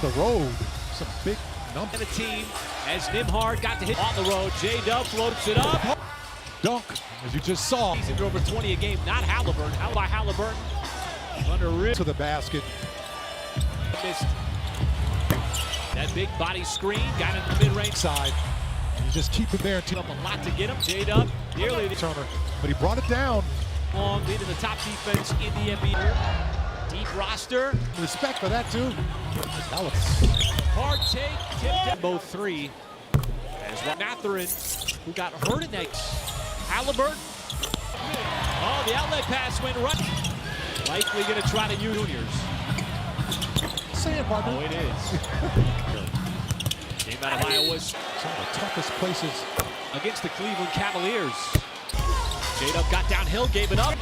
The road, some big numbers. And the team, as Nimhard got to hit on the road, J-Dub floats it up. Dunk, as you just saw. He's in over 20 a game, not Halliburton. How by Halliburton? Under to the basket. Missed that big body screen, got in the mid-range Side. And you just keep him there. Up a lot to get him. J-Dub nearly the Turner, but he brought it down. long, leading the top defense in the NBA. Deep roster. Respect for that too. Hard take, tipped both three. As well, Matherin, who got hurt in that. Halliburton. Oh, the outlet pass went right. Likely going to try to use juniors. Say it, partner. Oh, it is. Came out of Iowa. Some of the toughest places Against the Cleveland Cavaliers. J-Dub got downhill, gave it up,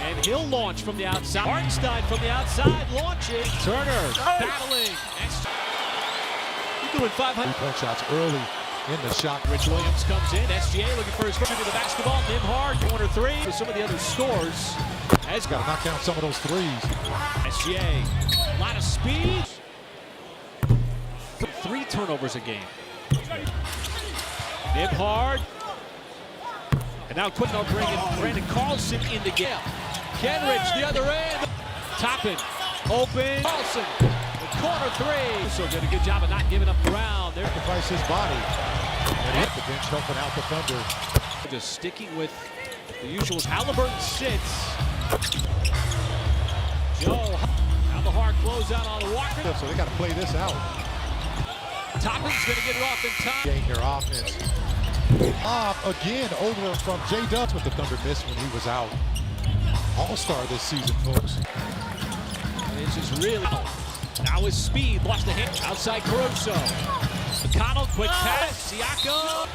and he'll launch from the outside. Hartenstein from the outside, launches. Turner battling. He's doing 500. Three-point shots early in the shot. Rich Williams comes in. SGA looking for his first to the basketball. Nimhard, corner three. For some of the other scores. Has got to knock down some of those threes. SGA, a lot of speed. 3 turnovers a game. Nimhard. And now quick now bringing Brandon Carlson in the game. Kenrich the other end. Toppin, open. Carlson, the corner three. So did a good job of not giving up ground. There. Sacrifice his body. And hit the bench helping out the Thunder. Just sticking with the usual. Halliburton sits. Joe, now the hard closeout on Walker. So they got to play this out. Toppin's going to get it off in time. Gain their offense. Off again over from J-Dub. What the Thunder missed when he was out. All-star this season, folks. This is really now his speed lost the hit outside Caruso. McConnell, quick pass. Siakam.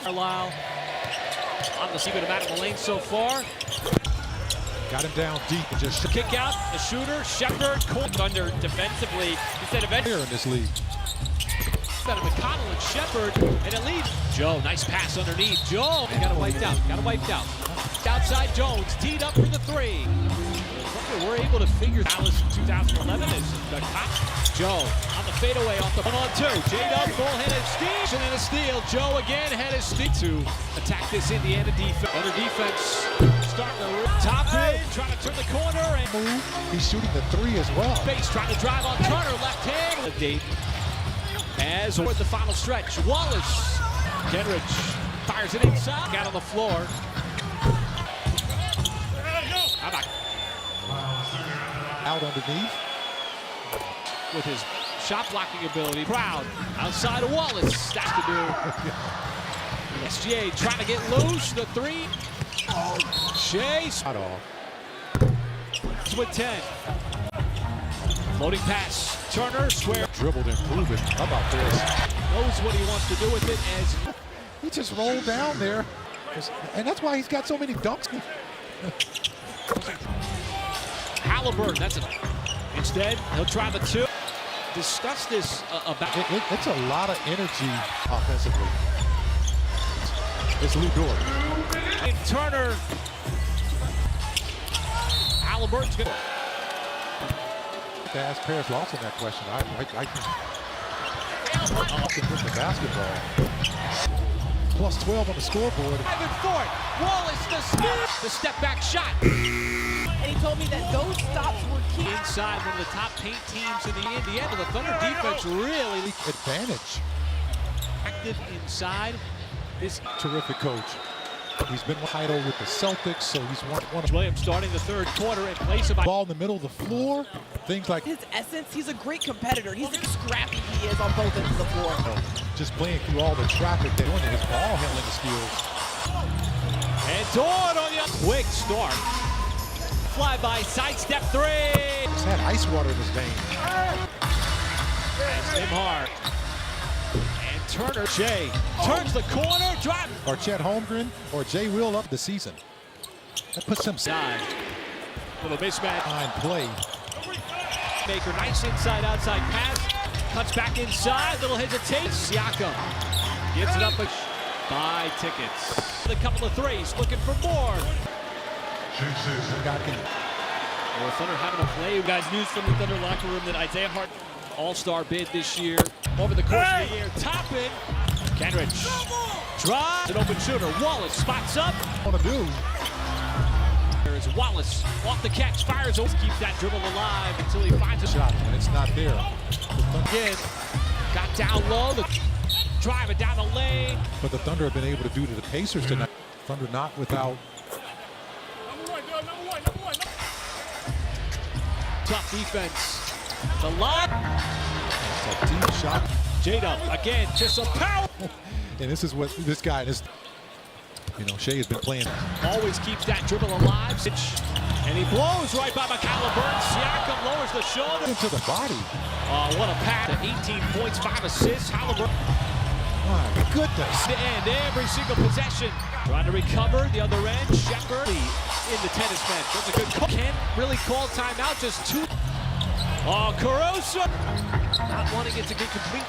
Carlisle on the secret of out of the lane so far. Got him down deep and just Kick out the shooter. Shepard, Thunder defensively instead of here in this league. McConnell and Shepard, and it leads. Joe, nice pass underneath. Joe got it wiped out. Got it wiped out. Outside Jones, teed up for the three. We're able to figure Dallas 2011 is the top. Joe on the fadeaway off the 1-on-2. J-Dub full-headed steal and a steal. Joe again headed steal to attack this Indiana defense. Better defense starting to top in, trying to turn the corner and move. He's shooting the three as well. Base trying to drive on Turner, left hand. As we're at the final stretch, Wallace. Kenrich fires it inside. Out on the floor. How about out underneath with his shot blocking ability. Proud outside of Wallace. That's to do. SGA trying to get loose. The three. Chase. Not all. With 10. Floating pass. Turner square. Dribbled and proven. How about this? Knows what he wants to do with it as he just rolled down there. And that's why he's got so many dunks. Halliburton, that's it. Instead, he'll try the two. Discuss this about. It's a lot of energy offensively. It's Lou Dort. And Turner. Halliburton's good. To ask Paris Lawson that question. I can with the basketball. Plus 12 on the scoreboard. Ivan Ford. Wallace the step back shot. And he told me that those stops were key. Inside one of the top paint teams in the Indiana. The Thunder defense really advantage. Active inside. This terrific coach. He's been title with the Celtics, so he's one of Williams starting the third quarter in place of ball in the middle of the floor. Things like his essence, he's a great competitor. He's like scrappy he is on both ends of the floor. Just playing through all the traffic they're doing, his ball handling skills. And Dort on the quick start. Fly by sidestep three. He's had ice water in his veins. Nimhard. And Turner. Jay turns the corner, drive. Or Chet Holmgren or Jay Will up the season. That puts him side. Little mismatch. Fine play. Baker, nice inside-outside pass. Cuts back inside. Little hesitation. Siakam gives it up. Buy tickets. A couple of threes. Looking for more. Well, the Thunder having a play. You guys, news from the Thunder locker room that Isaiah Hart, all-star bid this year, over the course of the year. Toppin, Kenrich, drive, an open shooter. Wallace spots up. Want to do? There's Wallace off the catch, fires, keeps that dribble alive until he finds a Shot, and it's not there. again. Got down low, driving down the lane. But the Thunder have been able to do to the Pacers tonight. Thunder not without. Tough defense. The line. It's a deep shot. J-Dub again, just some power. And this is what this guy is. You know, Shea has been playing. Always keeps that dribble alive. And he blows right by McCallum. Siakam lowers the shoulder. Into the body. Oh, what a pass. 18 points, 5 assists. Halliburton. My goodness. To end every single possession. Trying to recover the other end. Shepard in the tennis bench. That's a good call. Can't really call timeout. Just two. Oh, Caruso. Not wanting it to get complete.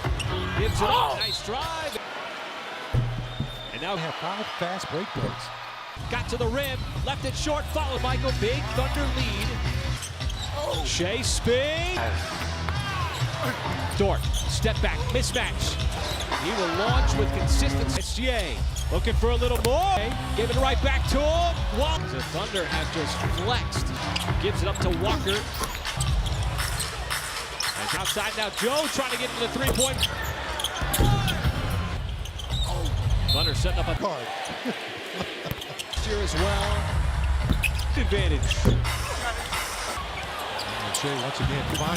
Gives it up. Nice drive. And now They have 5 fast break plays. got to the rim. Left it short. Followed Michael. Big Thunder lead. Shea spin. Dort. Step back. Mismatch. He will launch with consistency. SGA looking for a little more. Give it right back to him. The Thunder has just flexed. Gives it up to Walker. And outside now, Joe trying to get to the three-point. Thunder setting up a Card. here as well. Advantage. And Shea once again, come on.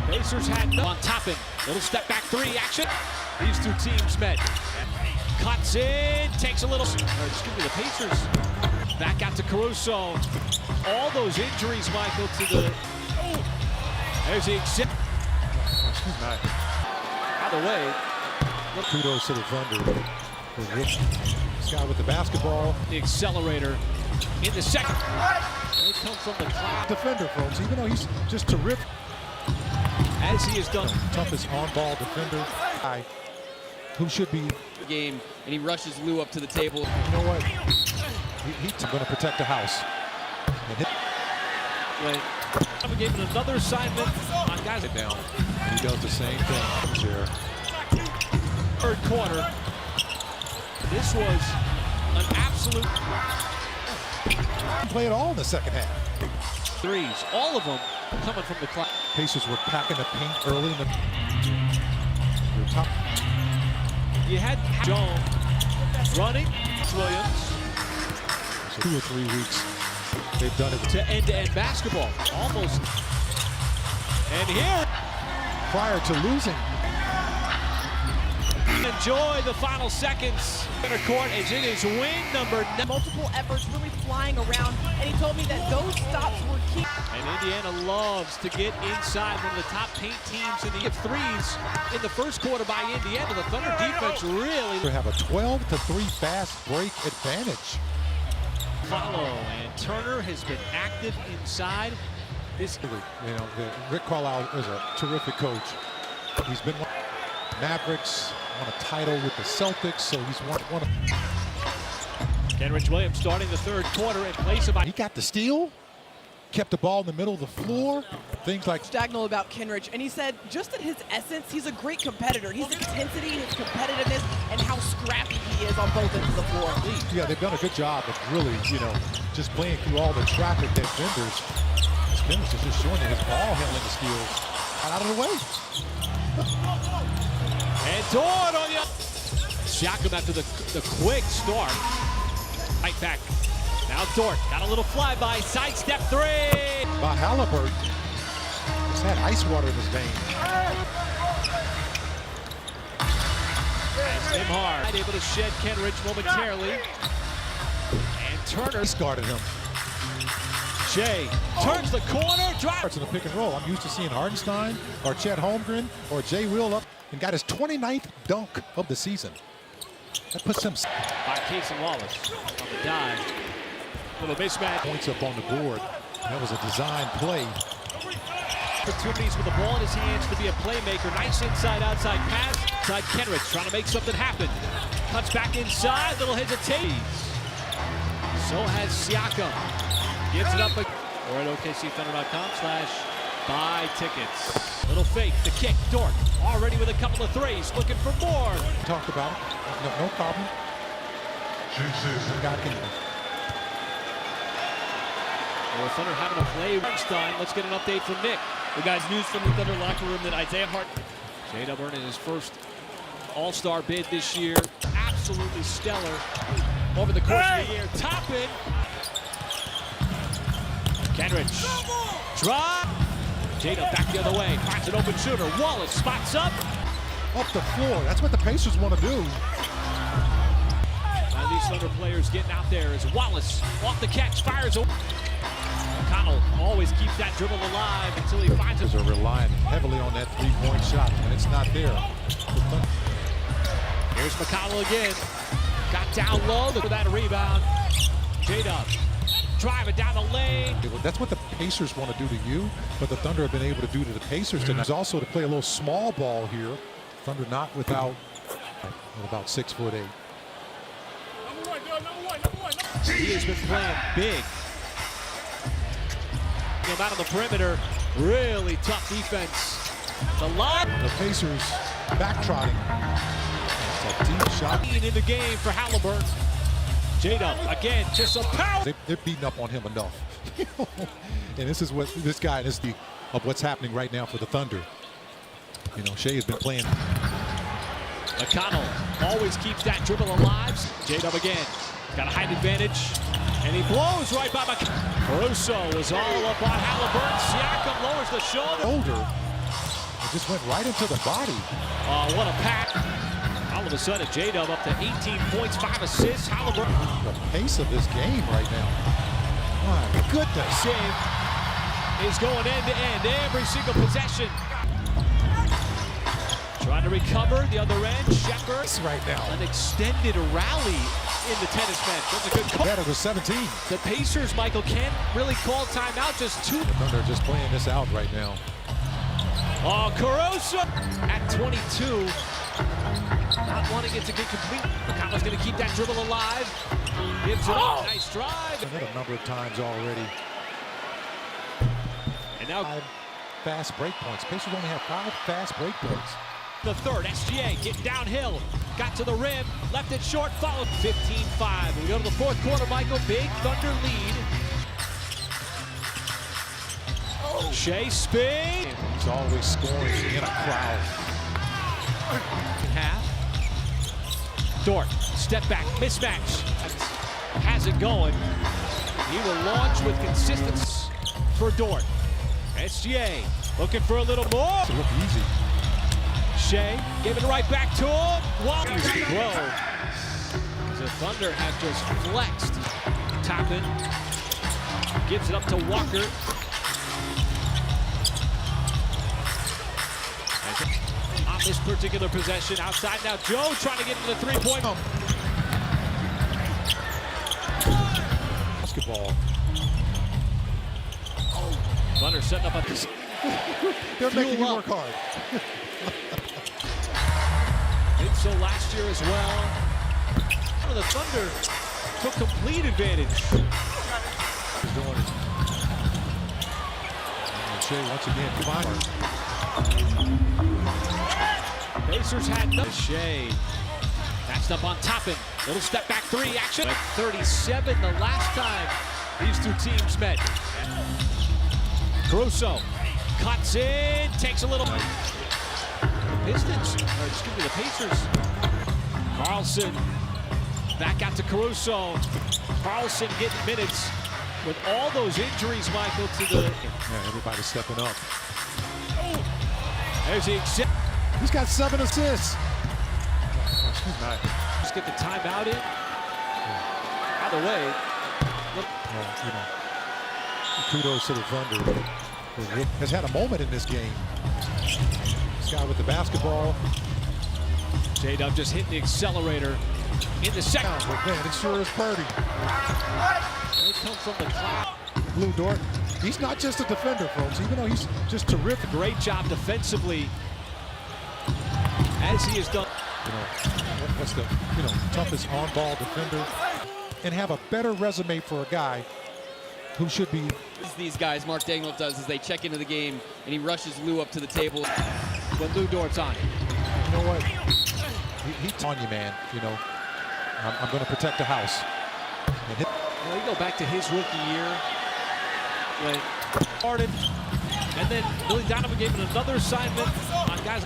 Pacers had no on Toppin. Little step back three action. These two teams met. Cuts in, takes a little. Excuse me, the Pacers back out to Caruso. All those injuries, Michael, to the. There's the exit. By the way, Kudos to the Thunder. This guy with the basketball. the accelerator in the second. They come from the cloud. Defender, folks, even though he's just terrific. As he has done. Toughest on-ball defender. Guy who should be. Game, and he rushes Lou up to the table. You know what? He's going to protect the house. I'm gave it another assignment on guys down. He does the same thing there. Third quarter. This was an absolute Play it all in the second half. threes. All of them coming from the clock. Pacers were packing the paint early in the top. You had Jones running. Williams So 2 or 3 weeks they've done it to end-to-end basketball. Almost. And here. prior to losing. Enjoy the final seconds. Center court as it is win number 9. Multiple efforts really flying around, and he told me that those stops were key. And Indiana loves to get inside one of the top paint teams in the threes in the first quarter by Indiana. The Thunder defense really They have a 12-3 fast break advantage. follow. And Turner has been active inside. This You know, Rick Carlisle is a terrific coach. He's been Mavericks, won a title with the Celtics, so he's one of. Kenrich Williams starting the third quarter in place of. He got the steal, kept the ball in the middle of the floor, things like. Stagnal about Kenrich, and he said just in his essence, he's a great competitor. His intensity, his competitiveness, and how scrappy he is on both ends of the floor. Yeah, they've done a good job of really, you know, just playing through all the traffic that vendors. Kenrich is just showing his ball handling skills out of the way. And Dort on the. Siakam after the quick start. Right back. Now Dort got a little flyby, sidestep three. By Halliburton, he's had ice water in his veins. Tim Hard able to shed Kenrich momentarily. And Turner Discarded him. Shea turns the corner, drives. Starts in the pick and roll. I'm used to seeing Hardenstein or Chet Holmgren or Jay Will up and got his 29th dunk of the season. That puts him By Casey Wallace on the dive. Little mismatch. points up on the board. That was a design play. Opportunities with the ball in his hands to be a playmaker. Nice inside-outside pass. Inside Kenrich trying to make something happen. Cuts back inside. Little hesitation. So has Siakam. Gives it up or at OKCThunder.com/buy tickets. Little fake, the kick, Dort already with a couple of threes, looking for more. Talked about it. No problem. Got him. Well, Thunder having a play. Bernstein. Let's get an update from Nick. Well, guys, news from the Thunder locker room that Isaiah Hart. J-Dub earning his first All-Star bid this year. Absolutely stellar over the course of the year. Toppin. Kenrich. Drop. J-Dub back the other way. Finds an open shooter. Wallace spots up. Up the floor. That's what the Pacers want to do. Now these Thunder players getting out there as Wallace off the catch, fires. McConnell always keeps that dribble alive until he finds it. Are relying heavily on that three-point shot when it's not there. Here's McConnell again. Got down low for that rebound. J-Dub driving down the lane. That's what the Pacers want to do to you, but the Thunder have been able to do to the Pacers tonight. Also to play a little small ball here. Thunder not without about 6'8". He has been playing big. Him out on the perimeter. Really tough defense. The line. The Pacers backtrotting. It's a deep shot. In the game for Halliburton. J-Dub again, just some power. They're beating up on him enough. And this is what this guy is of what's happening right now for the Thunder. You know, Shea has been playing. McConnell always keeps that dribble alive. J-Dub again. Got a height advantage. And he blows right by McConnell. Caruso is all up on Halliburton. Siakam lowers the shoulder. It just went right into the body. Oh, what a pack. All of a sudden, J-Dub up to 18 points, 5 assists. Halliburton. The pace of this game right now. My goodness. Save is going end to end, every single possession. Trying to recover the other end. Shepard. Right now. An extended rally in the tennis match. That's a good call. Better with 17. The Pacers, Michael, can't really call timeout. Just two. The Thunder are just playing this out right now. Oh, Caruso at 22. Not wanting it to get complete. McConnell's going to keep that dribble alive. Gives it up. Nice drive. Done it a number of times already. And now 5 fast break points. Pacers only have 5 fast break points. the third. SGA getting downhill. Got to the rim. Left it short. Followed 15-5. We go to the fourth quarter, Michael. Big Thunder lead. Shea spin. He's always scoring in a crowd. Half. Dort, step back, mismatch. Has it going. He will launch with consistency for Dort. SGA looking for a little more. It looked easy. Shea giving it right back to him. Wow. Well, the Thunder have just flexed. Toppin gives it up to Walker. On this particular possession, outside now, Joe trying to get to the three-point. Basketball. Thunder setting up at this. They're making you work hard. Did so last year as well. The Thunder took complete advantage. He's doing it. And Shea once again, fine. Pacers had no. Shea matched up on Toppin. Little step back three action. At 37 the last time these two teams met. Caruso cuts in, takes a little. Pistons, or excuse me, the Pacers. Carlson back out to Caruso. Carlson getting minutes with all those injuries, Michael, to the. Yeah, everybody's stepping up. There's the exit. He's got 7 assists. Just get the timeout in. Either way, look. Well, you know, kudos to the Thunder. Has had a moment in this game. This guy with the basketball. J-Dub just hitting the accelerator in the second. But man, it sure is Purdy. They come from the cloud. Blue Dort. He's not just a defender, folks, even though he's just terrific. Great job defensively, as he has done. You know, what's the toughest on-ball defender? and have a better resume for a guy who should be. These guys, Mark Daigneault does, is they check into the game and he rushes Lou up to the table. When Lou Dort's on it. You know what? He's on you, man. You know, I'm going to protect the house. And Well, you go back to his rookie year when started, and then Billy Donovan gave him another assignment on guys.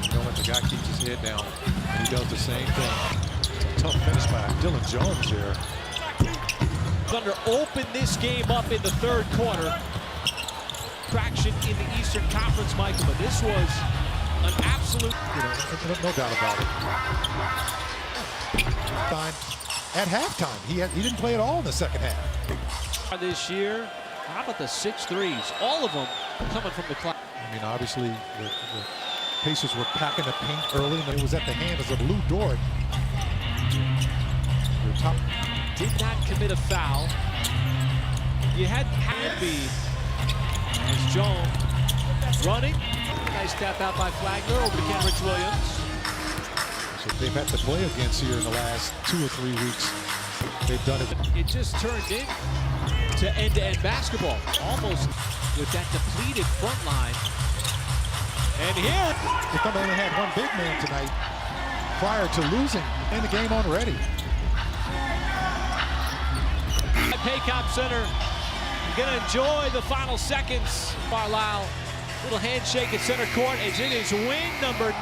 you know what? The guy keeps his head down, and he does the same thing. It's a tough finish by Dylan Jones there. Thunder opened this game up in the third quarter. Traction in the Eastern Conference, Michael, but this was an absolute. You know, no doubt about it. At halftime, he didn't play at all in the second half. This year, how about the 6 threes? All of them coming from the clock. I mean, obviously, the Pacers were packing the paint early, and it was at the hands of Lou Dort. Their top. Did not commit a foul. You had Embiid as Jones running. Nice tap out by Flagler over to Kenrich Williams. So they've had to play against here in the last 2 or 3 weeks. They've done it. It just turned in to end-to-end basketball, almost with that depleted front line. And here, The Thunder only had one big man tonight prior to losing in the game already. at Paycop Center, you're going to enjoy the final seconds. Carlisle, little handshake at center court as it is win number 9.